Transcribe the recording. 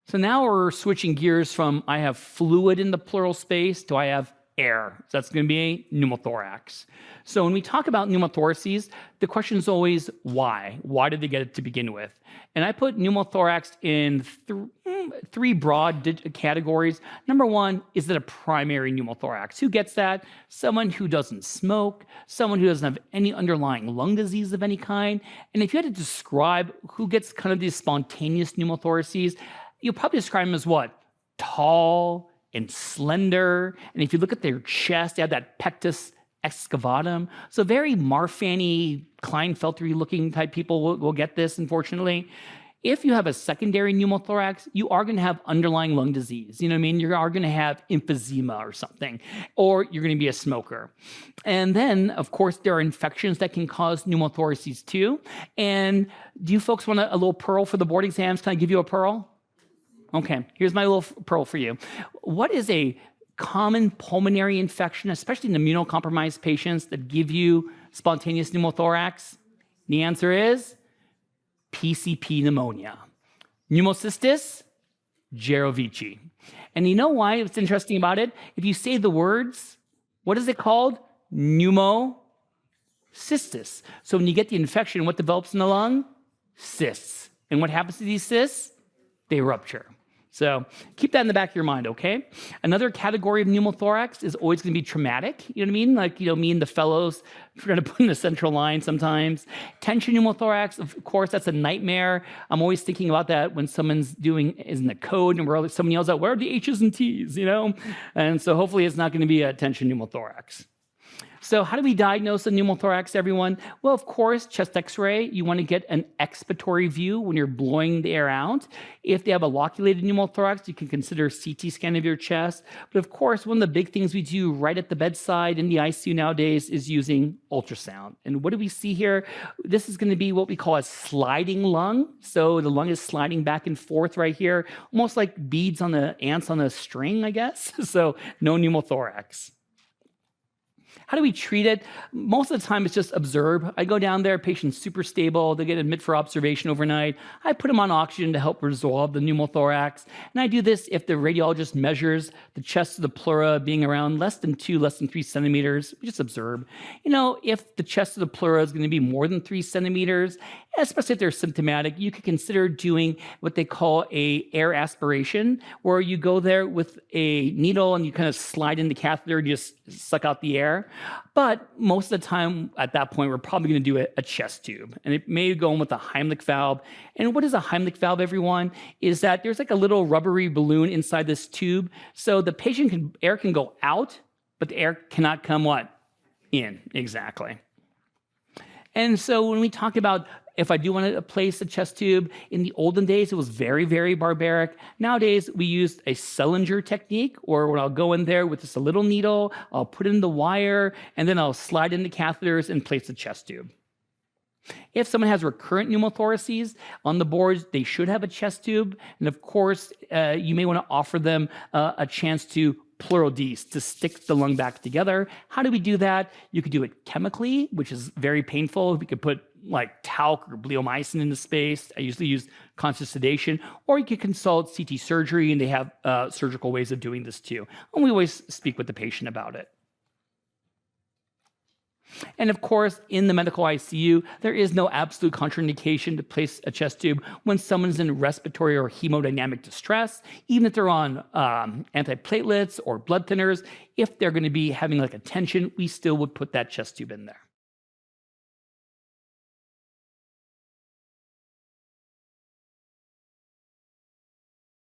So now we're switching gears from I have fluid in the pleural space to I have air. So that's going to be a pneumothorax. So when we talk about pneumothoraces, the question is always why? Why did they get it to begin with? And I put pneumothorax in three broad categories. Number one, is it a primary pneumothorax? Who gets that? Someone who doesn't smoke, someone who doesn't have any underlying lung disease of any kind. And if you had to describe who gets kind of these spontaneous pneumothoraces, you'll probably describe them as what? Tall and slender. And if you look at their chest, they have that pectus excavatum. So very Marfan-y, Klinefelter-y looking type people will get this, unfortunately. If you have a secondary pneumothorax, you are going to have underlying lung disease. You know what I mean? You are going to have emphysema or something, or you're going to be a smoker. And then, of course, there are infections that can cause pneumothoraces too. And do you folks want a little pearl for the board exams? Can I give you a pearl? Okay, here's my little pearl for you. What is a common pulmonary infection, especially in immunocompromised patients, that give you spontaneous pneumothorax? The answer is PCP pneumonia. Pneumocystis jirovecii. And you know why it's interesting about it? If you say the words, what is it called? Pneumocystis. So when you get the infection, what develops in the lung? Cysts. And what happens to these cysts? They rupture. So keep that in the back of your mind, okay? Another category of pneumothorax is always going to be traumatic. You know what I mean? Like, me and the fellows, we're going to put in the central line sometimes. Tension pneumothorax, of course, that's a nightmare. I'm always thinking about that when someone's is in the code and someone yells out, where are the H's and T's, And so hopefully it's not going to be a tension pneumothorax. So how do we diagnose a pneumothorax, everyone? Well, of course, chest x-ray, you want to get an expiratory view when you're blowing the air out. If they have a loculated pneumothorax, you can consider a CT scan of your chest. But of course, one of the big things we do right at the bedside in the ICU nowadays is using ultrasound. And what do we see here? This is going to be what we call a sliding lung. So the lung is sliding back and forth right here, almost like beads on ants on a string, I guess. So no pneumothorax. How do we treat it? Most of the time, it's just observe. I go down there, patient's super stable. They get admitted for observation overnight. I put them on oxygen to help resolve the pneumothorax. And I do this if the radiologist measures the chest of the pleura being around less than 3 centimeters. We just observe. If the chest of the pleura is going to be more than 3 centimeters, especially if they're symptomatic, you could consider doing what they call a air aspiration, where you go there with a needle and you kind of slide in the catheter and you just suck out the air. But most of the time at that point, we're probably going to do a chest tube. And it may go in with a Heimlich valve. And what is a Heimlich valve, everyone? Is that there's like a little rubbery balloon inside this tube. So the air can go out, but the air cannot come what? In, exactly. And so when we talk about if I do want to place a chest tube, in the olden days, it was very, very barbaric. Nowadays, we use a Sellinger technique, or when I'll go in there with just a little needle, I'll put in the wire, and then I'll slide in the catheters and place the chest tube. If someone has recurrent pneumothoraces on the boards, they should have a chest tube. And of course, you may want to offer them a chance to pleurodese, to stick the lung back together. How do we do that? You could do it chemically, which is very painful. We could put like talc or bleomycin in the space. I usually use conscious sedation. Or you could consult CT surgery, and they have surgical ways of doing this too. And we always speak with the patient about it. And of course, in the medical ICU, there is no absolute contraindication to place a chest tube when someone's in respiratory or hemodynamic distress, even if they're on antiplatelets or blood thinners. If they're going to be having like a tension, we still would put that chest tube in there.